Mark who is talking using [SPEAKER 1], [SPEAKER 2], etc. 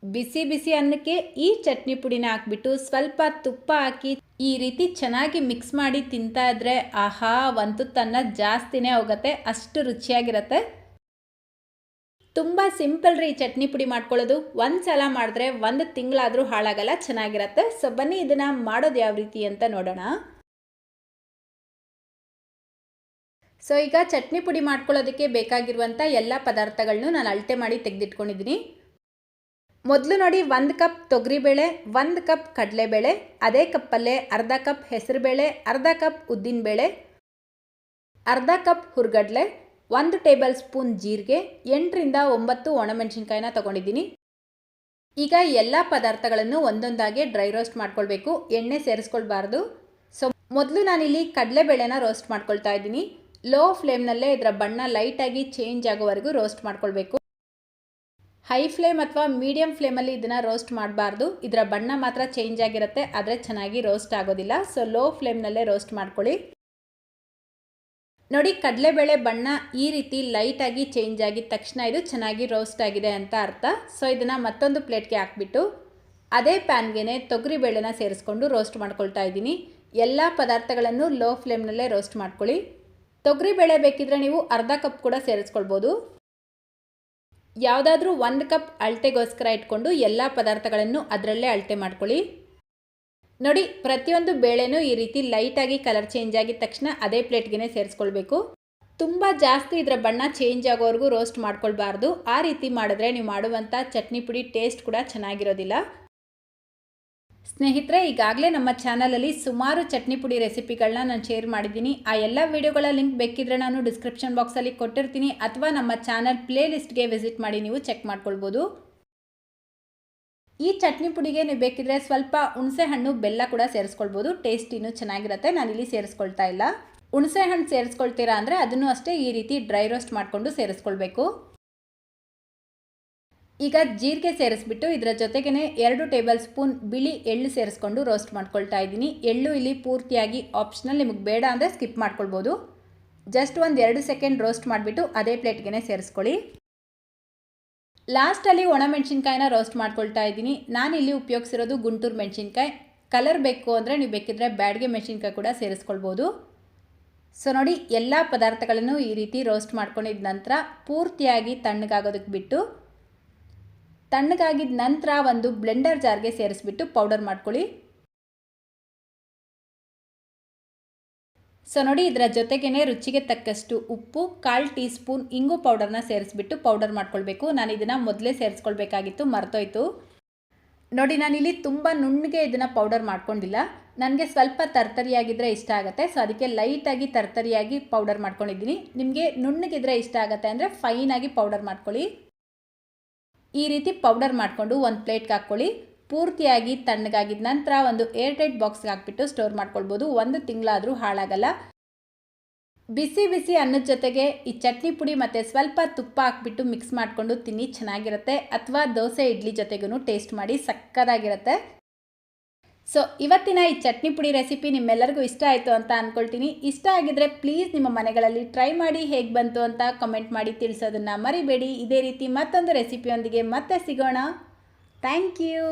[SPEAKER 1] ಬಿಸಿ ಬಿಸಿ ಅನ್ನಕ್ಕೆ ಈ ಚಟ್ನಿ ಪುಡಿನ ಹಾಕ್ಬಿಟ್ಟು ಸ್ವಲ್ಪ ತುಪ್ಪ ಹಾಕಿ ಈ ರೀತಿ ಚೆನ್ನಾಗಿ ಮಿಕ್ಸ್ ಮಾಡಿ ತಿಂತಾ ಇದ್ರೆ ಆಹಾ, ಒಂದು ತನ್ನ ಜಾಸ್ತಿನೇ ಹೋಗುತ್ತೆ, ಅಷ್ಟು ರುಚಿಯಾಗಿರುತ್ತೆ. ತುಂಬ ಸಿಂಪಲ್ ರೀ ಈ ಚಟ್ನಿ ಪುಡಿ ಮಾಡ್ಕೊಳ್ಳೋದು. ಒಂದು ಸಲ ಮಾಡಿದ್ರೆ 1 ತಿಂಗಳಾದರೂ ಹಾಳಾಗಲ್ಲ, ಚೆನ್ನಾಗಿರುತ್ತೆ. ಸೊ ಬನ್ನಿ ಇದನ್ನು ಮಾಡೋದು ಯಾವ ರೀತಿ ಅಂತ ನೋಡೋಣ. ಸೊ ಈಗ ಚಟ್ನಿ ಪುಡಿ ಮಾಡ್ಕೊಳ್ಳೋದಕ್ಕೆ ಬೇಕಾಗಿರುವಂಥ ಎಲ್ಲ ಪದಾರ್ಥಗಳನ್ನೂ ನಾನು ಅಳತೆ ಮಾಡಿ ತೆಗೆದಿಟ್ಕೊಂಡಿದ್ದೀನಿ. ಮೊದಲು ನೋಡಿ, 1 ಕಪ್ ತೊಗರಿಬೇಳೆ, 1 ಕಪ್ ಕಡಲೆಬೇಳೆ, ಅದೇ ಕಪ್ಪಲ್ಲೇ ಅರ್ಧ ಕಪ್ ಹೆಸರುಬೇಳೆ, ಅರ್ಧ ಕಪ್ ಉದ್ದಿನಬೇಳೆ, ಅರ್ಧ ಕಪ್ ಹುರ್ಗಡ್ಲೆ, 1 ಟೇಬಲ್ ಸ್ಪೂನ್ ಜೀರಿಗೆ, 8 ರಿಂದ 9 ಒಣಮೆಣಸಿನ್ಕಾಯಿನ ತೊಗೊಂಡಿದ್ದೀನಿ. ಈಗ ಎಲ್ಲ ಪದಾರ್ಥಗಳನ್ನು ಒಂದೊಂದಾಗಿ ಡ್ರೈ ರೋಸ್ಟ್ ಮಾಡ್ಕೊಳ್ಬೇಕು, ಎಣ್ಣೆ ಸೇರಿಸ್ಕೊಳ್ಬಾರ್ದು. ಸೊ ಮೊದಲು ನಾನಿಲ್ಲಿ ಕಡಲೆಬೇಳೆನ ರೋಸ್ಟ್ ಮಾಡ್ಕೊಳ್ತಾ ಇದ್ದೀನಿ. ಲೋ ಫ್ಲೇಮ್ನಲ್ಲೇ ಇದರ ಬಣ್ಣ ಲೈಟಾಗಿ ಚೇಂಜ್ ಆಗೋವರೆಗೂ ರೋಸ್ಟ್ ಮಾಡ್ಕೊಳ್ಬೇಕು. ಹೈ ಫ್ಲೇಮ್ ಅಥವಾ ಮೀಡಿಯಂ ಫ್ಲೇಮಲ್ಲಿ ಇದನ್ನು ರೋಸ್ಟ್ ಮಾಡಬಾರ್ದು. ಇದರ ಬಣ್ಣ ಮಾತ್ರ ಚೇಂಜ್ ಆಗಿರುತ್ತೆ, ಆದರೆ ಚೆನ್ನಾಗಿ ರೋಸ್ಟ್ ಆಗೋದಿಲ್ಲ. ಸೊ ಲೋ ಫ್ಲೇಮ್ನಲ್ಲೇ ರೋಸ್ಟ್ ಮಾಡ್ಕೊಳ್ಳಿ. ನೋಡಿ, ಕಡಲೆಬೇಳೆ ಬಣ್ಣ ಈ ರೀತಿ ಲೈಟಾಗಿ ಚೇಂಜ್ ಆಗಿದ ತಕ್ಷಣ ಇದು ಚೆನ್ನಾಗಿ ರೋಸ್ಟ್ ಆಗಿದೆ ಅಂತ ಅರ್ಥ. ಸೊ ಇದನ್ನು ಮತ್ತೊಂದು ಪ್ಲೇಟ್ಗೆ ಹಾಕ್ಬಿಟ್ಟು ಅದೇ ಪ್ಯಾನ್ಗೆ ತೊಗರಿಬೇಳೆನ ಸೇರಿಸ್ಕೊಂಡು ರೋಸ್ಟ್ ಮಾಡ್ಕೊಳ್ತಾ ಇದ್ದೀನಿ. ಎಲ್ಲ ಪದಾರ್ಥಗಳನ್ನು ಲೋ ಫ್ಲೇಮ್ನಲ್ಲೇ ರೋಸ್ಟ್ ಮಾಡ್ಕೊಳ್ಳಿ. ತೊಗರಿಬೇಳೆ ಬೇಕಿದ್ರೆ ನೀವು ಅರ್ಧ ಕಪ್ ಕೂಡ ಸೇರಿಸ್ಕೊಳ್ಬೋದು. ಯಾವುದಾದ್ರೂ 1 ಕಪ್ ಅಳತೆಗೋಸ್ಕರ ಇಟ್ಕೊಂಡು ಎಲ್ಲ ಪದಾರ್ಥಗಳನ್ನು ಅದರಲ್ಲೇ ಅಳತೆ ಮಾಡ್ಕೊಳ್ಳಿ. ನೋಡಿ, ಪ್ರತಿಯೊಂದು ಬೇಳೆನೂ ಈ ರೀತಿ ಲೈಟಾಗಿ ಕಲರ್ ಚೇಂಜ್ ಆಗಿದ ತಕ್ಷಣ ಅದೇ ಪ್ಲೇಟ್ಗೆ ಸೇರಿಸ್ಕೊಳ್ಬೇಕು. ತುಂಬ ಜಾಸ್ತಿ ಇದರ ಬಣ್ಣ ಚೇಂಜ್ ಆಗೋವರೆಗೂ ರೋಸ್ಟ್ ಮಾಡ್ಕೊಳ್ಬಾರ್ದು. ಆ ರೀತಿ ಮಾಡಿದ್ರೆ ನೀವು ಮಾಡುವಂಥ ಚಟ್ನಿ ಪುಡಿ ಟೇಸ್ಟ್ ಕೂಡ ಚೆನ್ನಾಗಿರೋದಿಲ್ಲ. ಸ್ನೇಹಿತರೆ, ಈಗಾಗಲೇ ನಮ್ಮ ಚಾನಲಲ್ಲಿ ಸುಮಾರು ಚಟ್ನಿ ಪುಡಿ ರೆಸಿಪಿಗಳನ್ನ ನಾನು ಶೇರ್ ಮಾಡಿದ್ದೀನಿ. ಆ ಎಲ್ಲ ವಿಡಿಯೋಗಳ ಲಿಂಕ್ ಬೇಕಿದ್ರೆ ನಾನು ಡಿಸ್ಕ್ರಿಪ್ಷನ್ ಬಾಕ್ಸಲ್ಲಿ ಕೊಟ್ಟಿರ್ತೀನಿ, ಅಥವಾ ನಮ್ಮ ಚಾನಲ್ ಪ್ಲೇ ಲಿಸ್ಟ್ಗೆ ವಿಸಿಟ್ ಮಾಡಿ ನೀವು ಚೆಕ್ ಮಾಡ್ಕೊಳ್ಬೋದು. ಈ ಚಟ್ನಿ ಪುಡಿಗೆ ನೀವು ಬೇಕಿದ್ರೆ ಸ್ವಲ್ಪ ಹುಣಸೆ ಹಣ್ಣು, ಬೆಲ್ಲ ಕೂಡ ಸೇರಿಸ್ಕೊಳ್ಬೋದು. ಟೇಸ್ಟ್ ಇನ್ನೂ ಚೆನ್ನಾಗಿರುತ್ತೆ. ನಾನಿಲ್ಲಿ ಸೇರಿಸ್ಕೊಳ್ತಾ ಇಲ್ಲ. ಹುಣಸೆ ಹಣ್ಣು ಸೇರಿಸ್ಕೊಳ್ತೀರಾ ಅಂದರೆ ಅದನ್ನು ಅಷ್ಟೇ ಈ ರೀತಿ ಡ್ರೈ ರೋಸ್ಟ್ ಮಾಡಿಕೊಂಡು ಸೇರಿಸ್ಕೊಳ್ಬೇಕು. ಈಗ ಜೀರಿಗೆ ಸೇರಿಸ್ಬಿಟ್ಟು ಇದರ ಜೊತೆಗೇ 2 ಟೇಬಲ್ ಸ್ಪೂನ್ ಬಿಳಿ ಎಳ್ಳು ಸೇರಿಸ್ಕೊಂಡು ರೋಸ್ಟ್ ಮಾಡ್ಕೊಳ್ತಾ ಇದ್ದೀನಿ. ಎಳ್ಳು ಇಲ್ಲಿ ಪೂರ್ತಿಯಾಗಿ ಆಪ್ಷನಲ್, ನಿಮಗೆ ಬೇಡ ಅಂದರೆ ಸ್ಕಿಪ್ ಮಾಡ್ಕೊಳ್ಬೋದು. ಜಸ್ಟ್ ಒಂದು 2 ಸೆಕೆಂಡ್ ರೋಸ್ಟ್ ಮಾಡಿಬಿಟ್ಟು ಅದೇ ಪ್ಲೇಟ್ಗೆ ಸೇರಿಸ್ಕೊಳ್ಳಿ. ಲಾಸ್ಟಲ್ಲಿ ಒಣಮೆಣಸಿನ್ಕಾಯಿನ ರೋಸ್ಟ್ ಮಾಡ್ಕೊಳ್ತಾ ಇದ್ದೀನಿ. ನಾನಿಲ್ಲಿ ಉಪಯೋಗಿಸಿರೋದು ಗುಂಟೂರು ಮೆಣಸಿನ್ಕಾಯಿ. ಕಲರ್ ಬೇಕು ಅಂದರೆ ನೀವು ಬೇಕಿದ್ರೆ ಬ್ಯಾಡಗೆ ಮೆಣಸಿನ್ಕಾಯಿ ಕೂಡ ಸೇರಿಸ್ಕೊಳ್ಬೋದು. ಸೊ ನೋಡಿ, ಎಲ್ಲ ಪದಾರ್ಥಗಳನ್ನು ಈ ರೀತಿ ರೋಸ್ಟ್ ಮಾಡ್ಕೊಂಡಿದ್ದ ನಂತರ ಪೂರ್ತಿಯಾಗಿ ತಣ್ಣಗಾಗೋದಕ್ಕೆ ಬಿಟ್ಟು, ತಣ್ಣಗಾಗಿದ್ದ ನಂತರ ಒಂದು ಬ್ಲೆಂಡರ್ ಜಾರ್ಗೆ ಸೇರಿಸ್ಬಿಟ್ಟು ಪೌಡರ್ ಮಾಡ್ಕೊಳ್ಳಿ. ಸೊ ನೋಡಿ, ಇದರ ಜೊತೆಗೇ ರುಚಿಗೆ ತಕ್ಕಷ್ಟು ಉಪ್ಪು, 1/4 ಟೀ ಸ್ಪೂನ್ ಇಂಗು ಪೌಡರ್ನ ಸೇರಿಸ್ಬಿಟ್ಟು ಪೌಡರ್ ಮಾಡ್ಕೊಳ್ಬೇಕು. ನಾನು ಇದನ್ನು ಮೊದಲೇ ಸೇರಿಸ್ಕೊಳ್ಬೇಕಾಗಿತ್ತು, ಮರ್ತೋಯ್ತು. ನೋಡಿ, ನಾನಿಲ್ಲಿ ತುಂಬ ನುಣ್ಣಗೆ ಇದನ್ನು ಪೌಡರ್ ಮಾಡ್ಕೊಂಡಿಲ್ಲ. ನನಗೆ ಸ್ವಲ್ಪ ತರ್ತರಿಯಾಗಿದ್ದರೆ ಇಷ್ಟ ಆಗುತ್ತೆ. ಸೊ ಅದಕ್ಕೆ ಲೈಟಾಗಿ ತರ್ತರಿಯಾಗಿ ಪೌಡರ್ ಮಾಡ್ಕೊಂಡಿದ್ದೀನಿ. ನಿಮಗೆ ನುಣ್ಣಗಿದ್ರೆ ಇಷ್ಟ ಆಗುತ್ತೆ ಅಂದರೆ ಫೈನಾಗಿ ಪೌಡರ್ ಮಾಡ್ಕೊಳ್ಳಿ. ಈ ರೀತಿ ಪೌಡರ್ ಮಾಡಿಕೊಂಡು ಒಂದು ಪ್ಲೇಟ್ಗೆ ಹಾಕ್ಕೊಳ್ಳಿ. ಪೂರ್ತಿಯಾಗಿ ತಣ್ಣಗಾಗಿದ್ದ ನಂತರ ಒಂದು ಏರ್ಟೈಟ್ ಬಾಕ್ಸ್ಗೆ ಹಾಕ್ಬಿಟ್ಟು ಸ್ಟೋರ್ ಮಾಡ್ಕೊಳ್ಬೋದು. 1 ತಿಂಗಳಾದರೂ ಹಾಳಾಗಲ್ಲ. ಬಿಸಿ ಬಿಸಿ ಅನ್ನದ ಜೊತೆಗೆ ಈ ಚಟ್ನಿ ಪುಡಿ ಮತ್ತು ಸ್ವಲ್ಪ ತುಪ್ಪ ಹಾಕ್ಬಿಟ್ಟು ಮಿಕ್ಸ್ ಮಾಡಿಕೊಂಡು ತಿನ್ನಿ, ಚೆನ್ನಾಗಿರುತ್ತೆ. ಅಥವಾ ದೋಸೆ ಇಡ್ಲಿ ಜೊತೆಗೂ ಟೇಸ್ಟ್ ಮಾಡಿ, ಸಕ್ಕತ್ತಾಗಿರುತ್ತೆ. ಸೊ ಇವತ್ತಿನ ಈ ಚಟ್ನಿ ಪುಡಿ ರೆಸಿಪಿ ನಿಮ್ಮೆಲ್ಲರಿಗೂ ಇಷ್ಟ ಆಯಿತು ಅಂತ ಅಂದ್ಕೊಳ್ತೀನಿ. ಇಷ್ಟ ಆಗಿದ್ರೆ ಪ್ಲೀಸ್ ನಿಮ್ಮ ಮನೆಗಳಲ್ಲಿ ಟ್ರೈ ಮಾಡಿ, ಹೇಗೆ ಬಂತು ಅಂತ ಕಮೆಂಟ್ ಮಾಡಿ ತಿಳಿಸೋದನ್ನು ಮರಿಬೇಡಿ. ಇದೇ ರೀತಿ ಮತ್ತೊಂದು ರೆಸಿಪಿಯೊಂದಿಗೆ ಮತ್ತೆ ಸಿಗೋಣ. Thank you.